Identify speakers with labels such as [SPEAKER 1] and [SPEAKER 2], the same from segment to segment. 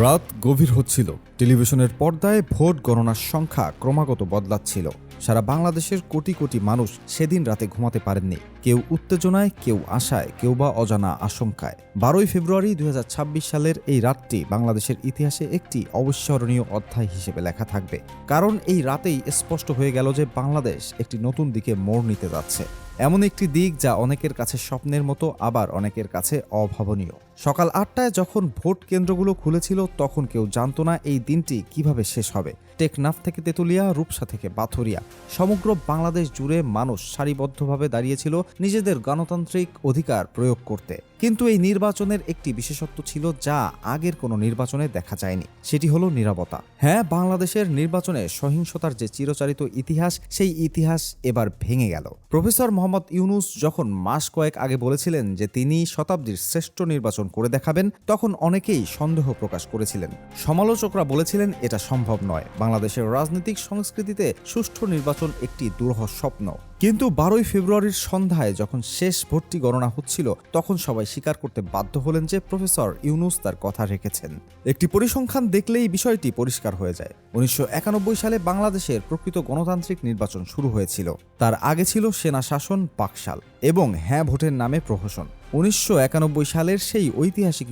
[SPEAKER 1] রাত গভীর হচ্ছিল। টেলিভিশনের পর্দায় ভোট গণনার সংখ্যা ক্রমাগত বদলাচ্ছিল। সারা বাংলাদেশের কোটি কোটি মানুষ সেদিন রাতে ঘুমাতে পারেননি। কেউ উত্তেজনায়, কেউ আশায়, কেউ বা অজানা আশঙ্কায়। 12ই ফেব্রুয়ারি 2026 সালের এই রাতটি বাংলাদেশের ইতিহাসে একটি অবিস্মরণীয় অধ্যায় হিসেবে লেখা থাকবে। কারণ এই রাতেই স্পষ্ট হয়ে গেল যে বাংলাদেশ একটি নতুন দিকে মোড় নিতে যাচ্ছে। এমন একটি দিক যা অনেকের কাছে স্বপ্নের মতো, আবার অনেকের কাছে অভাবনীয়। সকাল 8টায় যখন ভোট কেন্দ্রগুলো খুলেছিল তখন কেউ জানতো না এই দিনটি কিভাবে শেষ হবে। টেকনাফ থেকে তেতুলিয়া, রূপসা থেকে বাথুরিয়া, সমগ্র বাংলাদেশ জুড়ে মানুষ সারিবদ্ধভাবে দাঁড়িয়েছিল নিজেদের গণতান্ত্রিক অধিকার প্রয়োগ করতে। কিন্তু এই নির্বাচনের একটি বিশেষত্ব ছিল যা আগের কোনো নির্বাচনে দেখা যায়নি, সেটি হলো নীরবতা। হ্যাঁ, বাংলাদেশের নির্বাচনে সহিংসতার যে চিরচারিত ইতিহাস, সেই ইতিহাস এবার ভেঙে গেল। প্রফেসর মোহাম্মদ ইউনূস যখন মাস কয়েক আগে বলেছিলেন যে তিনি শতাব্দীর শ্রেষ্ঠ নির্বাচন করে দেখাবেন, তখন অনেকেই সন্দেহ প্রকাশ করেছিলেন। সমালোচকরা বলেছিলেন এটা সম্ভব নয়। বাংলাদেশের রাজনৈতিক সংস্কৃতিতে সুষ্ঠু নির্বাচন একটি দুরূহ স্বপ্ন। কিন্তু 12ই ফেব্রুয়ারির সন্ধ্যায় যখন শেষ ভোটটি গণনা হচ্ছিল, তখন সবাই স্বীকার করতে বাধ্য হলেন যে প্রফেসর ইউনূস তার কথা রেখেছেন। একটি পরিসংখ্যান দেখলেই বিষয়টি পরিষ্কার হয়ে যায়। 1991 সালে বাংলাদেশের প্রকৃত গণতান্ত্রিক নির্বাচন শুরু হয়েছিল। তার আগে ছিল সেনা শাসন, বাকশাল এবং হ্যাঁ ভোটের নামে প্রহসন। 1991 সালের সেই ঐতিহাসিক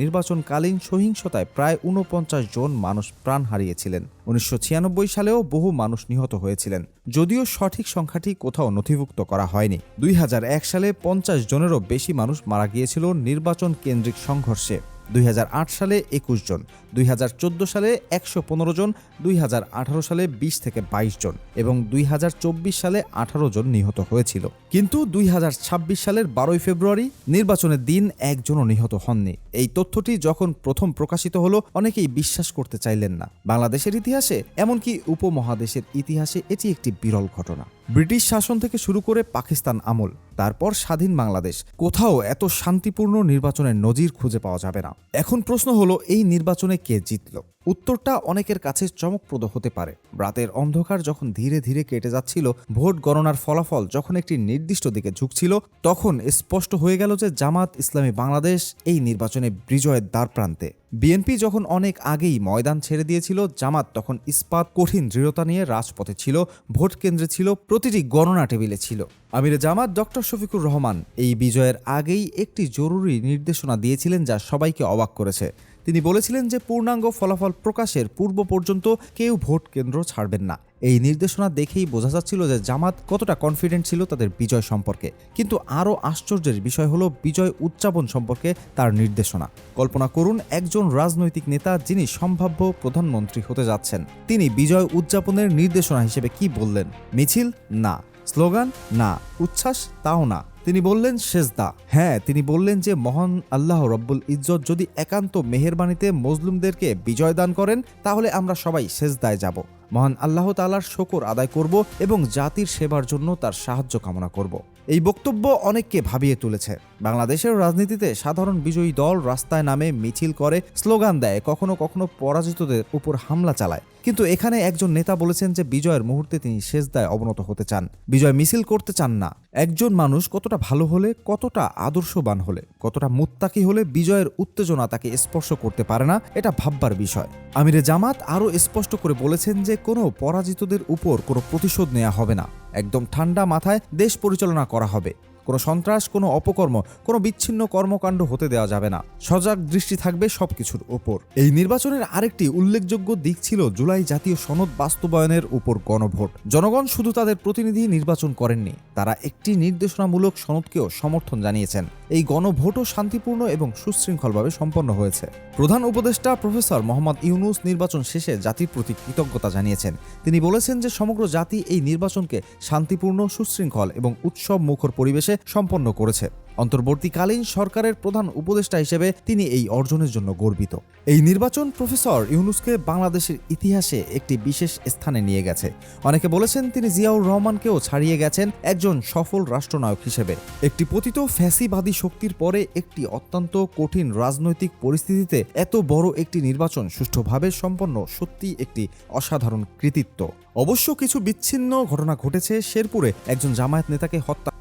[SPEAKER 1] নির্বাচনকালীন সহিংসতায় প্রায় 49 জন মানুষ প্রাণ হারিয়েছিলেন। 1996 সালেও বহু মানুষ নিহত হয়েছিলেন, যদিও সঠিক সংখ্যাটি কোথাও নথিভুক্ত করা হয়নি। 2001 সালে 50 জনেরও বেশি মানুষ মারা গিয়েছিল নির্বাচন কেন্দ্রিক সংঘর্ষে। 2008 সালে 21 জন, 2014 সালে 115 জন, 2018 সালে 20 থেকে 22 জন এবং 2024 সালে 18 জন নিহত হয়েছিল। কিন্তু 2026 সালের 12ই ফেব্রুয়ারি নির্বাচনের দিন একজনও নিহত হননি। এই তথ্যটি যখন প্রথম প্রকাশিত হলো, অনেকেই বিশ্বাস করতে চাইলেন না। বাংলাদেশের ইতিহাসে, এমনকি উপমহাদেশের ইতিহাসে এটি একটি বিরল ঘটনা। ব্রিটিশ শাসন থেকে শুরু করে পাকিস্তান আমল, তারপর স্বাধীন বাংলাদেশ, কোথাও এত শান্তিপূর্ণ নির্বাচনের নজির খুঁজে পাওয়া যাবে না। এখন প্রশ্ন হলো, এই নির্বাচনে কে জিতল? উত্তরটা অনেকের কাছে চমকপ্রদ হতে পারে। রাতের অন্ধকার যখন ধীরে ধীরে কেটে যাচ্ছিল, ভোট গণনার ফলাফল যখন একটি নির্দিষ্ট দিকে ঝুঁকছিল, তখন স্পষ্ট হয়ে গেল যে জামাত ইসলামী বাংলাদেশ এই নির্বাচনে বিজয়ের দ্বারপ্রান্তে। বিএনপি যখন অনেক আগেই ময়দান ছেড়ে দিয়েছিল, জামাত তখন ইস্পাত কঠিন দৃঢ়তা নিয়ে রাজপথে ছিল, ভোট কেন্দ্রে ছিল, প্রতিটি গণনা টেবিলে ছিল। আমিরে জামাত ডক্টর শফিকুর রহমান এই বিজয়ের আগেই একটি জরুরি নির্দেশনা দিয়েছিলেন যা সবাইকে অবাক করেছে। তিনি বলেছিলেন যে পূর্ণাঙ্গ ফলাফল প্রকাশের পূর্ব পর্যন্ত কেউ ভোট কেন্দ্র ছাড়বেন না। এই নির্দেশনা দেখেই বোঝা যাচ্ছিল যে জামাত কতটা কনফিডেন্ট ছিল তাদের বিজয় সম্পর্কে। কিন্তু আরও আশ্চর্যের বিষয় হলো বিজয় উদযাপন সম্পর্কে তার নির্দেশনা। কল্পনা করুন, একজন রাজনৈতিক নেতা যিনি সম্ভাব্য প্রধানমন্ত্রী হতে যাচ্ছেন, তিনি বিজয় উদযাপনের নির্দেশনা হিসেবে কি বললেন? মিছিল না, স্লোগান না, উচ্ছ্বাস তাও না, তিনি বললেন সেজদা। হ্যাঁ, তিনি বললেন যে মহান আল্লাহ রব্বুল ইজ্জত যদি একান্ত মেহেরবানিতে মজলুমদেরকে বিজয় দান করেন, তাহলে আমরা সবাই সেজদায় যাব, মহান আল্লাহ তাআলার শুকর আদায় করব এবং জাতির সেবার জন্য তার সাহায্য কামনা করব। এই বক্তব্য অনেককে ভাবিয়ে তুলেছে। বাংলাদেশের রাজনীতিতে সাধারণ বিজয়ী দল রাস্তায় নামে, মিছিল করে, স্লোগান দেয়, কখনো কখনো পরাজিতদের উপর হামলা চালায়। কিন্তু এখানে একজন নেতা বলেছেন যে বিজয়ের মুহূর্তে তিনি সেজদায় অবনত হতে চান, বিজয় মিছিল করতে চান না। একজন মানুষ কতটা ভালো হলে, কতটা আদর্শবান হলে, কতটা মুত্তাকি হলে বিজয়ের উত্তেজনা তাকে স্পর্শ করতে পারে না, এটা ভাববার বিষয়। আমিরে জামাত আরও স্পষ্ট করে বলেছেন যে কোনো পরাজিতদের উপর কোনো প্রতিশোধ নেওয়া হবে না। একদম ঠান্ডা মাথায় দেশ পরিচালনা করা হবে। কোনো সন্ত্রাস, কোনো অপকর্ম, কোনো বিচ্ছিন্ন কর্মকাণ্ড হতে দেওয়া যাবে না। সজাগ দৃষ্টি থাকবে সবকিছুর ওপর। এই নির্বাচনের আরেকটি উল্লেখযোগ্য দিক ছিল জুলাই জাতীয় সনদ বাস্তবায়নের উপর গণভোট। জনগণ শুধু তাদের প্রতিনিধি নির্বাচন করেননি, তারা একটি নির্দেশনামূলক সনদকেও সমর্থন জানিয়েছেন। এই গণভোটও শান্তিপূর্ণ এবং সুশৃঙ্খলভাবে সম্পন্ন হয়েছে। প্রধান উপদেষ্টা প্রফেসর মোহাম্মদ ইউনূস নির্বাচন শেষে জাতির প্রতি কৃতজ্ঞতা জানিয়েছেন। তিনি বলেছেন যে সমগ্র জাতি এই নির্বাচনকে শান্তিপূর্ণ, সুশৃঙ্খল এবং উৎসব মুখর পরিবেশে সম্পন্ন করেছে। অন্তর্বর্তীকালীন সরকারের প্রধান উপদেষ্টা হিসেবে তিনি এই অর্জনের জন্য গর্বিত। এই নির্বাচন প্রফেসর ইউনূসকে বাংলাদেশের ইতিহাসে একটি বিশেষ স্থানে নিয়ে গেছে। অনেকে বলেছেন তিনি জিয়াউর রহমানকেও ছাড়িয়ে গেছেন একজন সফল রাষ্ট্রনায়ক হিসেবে। একটি পতিত ফ্যাসিবাদী শক্তির পরে একটি অত্যন্ত কঠিন রাজনৈতিক পরিস্থিতিতে এত বড় একটি নির্বাচন সুষ্ঠুভাবে সম্পন্ন সত্যি একটি অসাধারণ কৃতিত্ব। অবশ্য কিছু বিচ্ছিন্ন ঘটনা ঘটেছে। শেরপুরে একজন জামায়াত নেতাকে হত্যা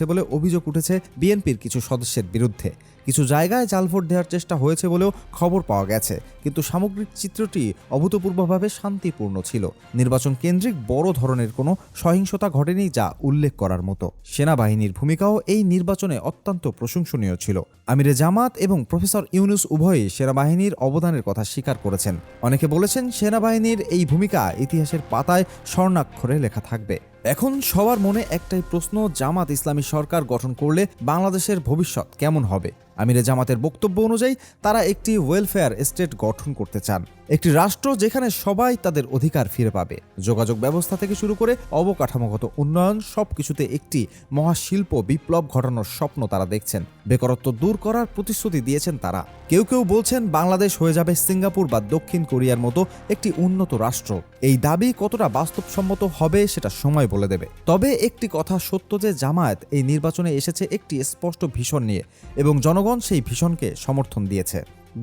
[SPEAKER 1] বলে অভিযোগ উঠেছে বিএনপির কিছু সদস্যের বিরুদ্ধে। কিছু জায়গায় জাল ভোট দেওয়ার চেষ্টা হয়েছে বলেও খবর পাওয়া গেছে, কিন্তু সামগ্রিক চিত্রটি অভূতপূর্বভাবে শান্তিপূর্ণ ছিল। নির্বাচন কেন্দ্রিক বড় ধরনের কোনো সহিংসতা ঘটেনি, যা উল্লেখ করার মতো। সেনাবাহিনীর ভূমিকাও এই নির্বাচনে অত্যন্ত প্রশংসনীয় ছিল। আমিরে জামাত এবং প্রফেসর ইউনূস উভয়ই সেনাবাহিনীর অবদানের কথা স্বীকার করেছেন। অনেকে বলেছেন সেনাবাহিনীর এই ভূমিকা ইতিহাসের পাতায় স্বর্ণাক্ষরে লেখা থাকবে। এখন সবার মনে একটাই প্রশ্ন, জামাত ইসলামী সরকার গঠন করলে বাংলাদেশের ভবিষ্যৎ কেমন হবে? আমিরে জামাতের বক্তব্য অনুযায়ী তারা একটি ওয়েলফেয়ার স্টেট গঠন করতে চান, একটি রাষ্ট্র যেখানে সবাই তাদের অধিকার ফিরে পাবে। যোগাযোগ ব্যবস্থা থেকে শুরু করে অবকাঠামোগত উন্নয়ন, সবকিছুতে একটি মহাশিল্প বিপ্লব ঘটানোর স্বপ্ন তারা দেখছেন। বেকারত্ব দূর করার প্রতিশ্রুতি দিয়েছেন তারা। কেউ কেউ বলছেন বাংলাদেশ হয়ে যাবে সিঙ্গাপুর বা দক্ষিণ কোরিয়ার মতো একটি উন্নত রাষ্ট্র। এই দাবি কতটা বাস্তবসম্মত হবে সেটা সময় বলে দেবে। তবে একটি কথা সত্য যে জামায়াত এই নির্বাচনে এসেছে একটি স্পষ্ট ভিশন নিয়ে, এবং জনগণ সেই ভিশনকে সমর্থন দিয়েছে।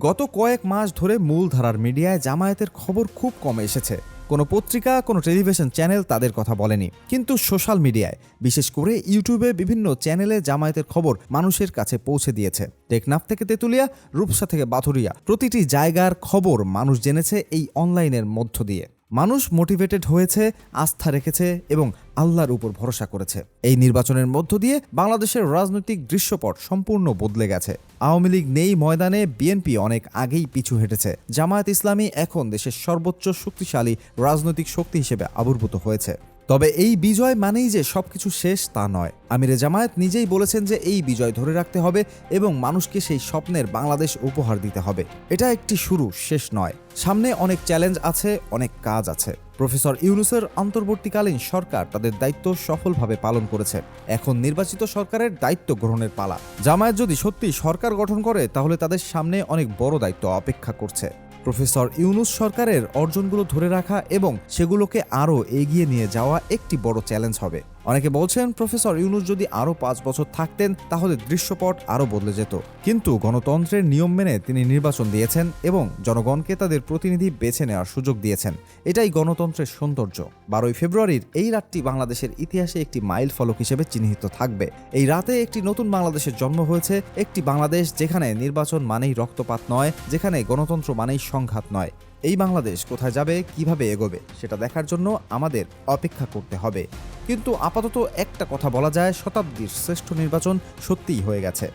[SPEAKER 1] গত কয়েক মাস ধরে মূলধারার মিডিয়ায় জামায়াতের খবর খুব কমে এসেছে। কোনো পত্রিকা, কোনো টেলিভিশন চ্যানেল তাদের কথা বলেনি, কিন্তু সোশ্যাল মিডিয়ায়, বিশেষ করে ইউটিউবে বিভিন্ন চ্যানেলে জামায়াতের খবর মানুষের কাছে পৌঁছে দিয়েছে। টেকনাফ থেকে তেতুলিয়া, রূপসা থেকে বাথুরিয়া, প্রতিটি জায়গার খবর মানুষ জেনেছে এই অনলাইনের মধ্য দিয়ে। মানুষ মোটিভেটেড হয়েছে, আস্থা রেখেছে এবং আল্লাহর উপর ভরসা করেছে। এই নির্বাচনের মধ্য দিয়ে বাংলাদেশের রাজনৈতিক দৃশ্যপট সম্পূর্ণ বদলে গেছে। আওয়ামী লীগ নেই ময়দানে, বিএনপি অনেক আগেই পিছু হেঁটেছে। জামায়াত ইসলামী এখন দেশের সর্বোচ্চ শক্তিশালী রাজনৈতিক শক্তি হিসেবে আবির্ভূত হয়েছে। তবে এই বিজয় মানেই যে সবকিছু শেষ তা নয়। আমিরে জামায়াত নিজেই বলেছেন যে এই বিজয় ধরে রাখতে হবে এবং মানুষকে সেই স্বপ্নের বাংলাদেশ উপহার দিতে হবে। এটা একটি শুরু, শেষ নয়। সামনে অনেক চ্যালেঞ্জ আছে, অনেক কাজ আছে। প্রফেসর ইউনূসের অন্তর্বর্তীকালীন সরকার তাদের দায়িত্ব সফলভাবে পালন করেছে। এখন নির্বাচিত সরকারের দায়িত্ব গ্রহণের পালা। জামায়াত যদি সত্যি সরকার গঠন করে তাহলে তাদের সামনে অনেক বড় দায়িত্ব অপেক্ষা করছে। প্রফেসর ইউনূস সরকারের অর্জনগুলো ধরে রাখা এবং সেগুলোকে আরও এগিয়ে নিয়ে যাওয়া একটি বড় চ্যালেঞ্জ হবে। অনেকে বলছেন প্রফেসর ইউনূস যদি আরও 5 বছর থাকতেন তাহলে দৃশ্যপট আরও বদলে যেত, কিন্তু গণতন্ত্রের নিয়ম মেনে তিনি নির্বাচন দিয়েছেন এবং জনগণকে তাদের প্রতিনিধি বেছে নেওয়ার সুযোগ দিয়েছেন। এটাই গণতন্ত্রের সৌন্দর্য। 12ই ফেব্রুয়ারির এই রাতটি বাংলাদেশের ইতিহাসে একটি মাইল ফলক হিসেবে চিহ্নিত থাকবে। এই রাতে একটি নতুন বাংলাদেশের জন্ম হয়েছে, একটি বাংলাদেশ যেখানে নির্বাচন মানেই রক্তপাত নয়, যেখানে গণতন্ত্র মানেই সংঘাত নয়। এই বাংলাদেশ কোথায় যাবে, কিভাবে এগোবে সেটা দেখার জন্য আমাদের অপেক্ষা করতে হবে। কিন্তু আপাতত একটা কথা বলা যায়, শতাব্দীর শ্রেষ্ঠ নির্বাচন সত্যিই হয়ে গেছে।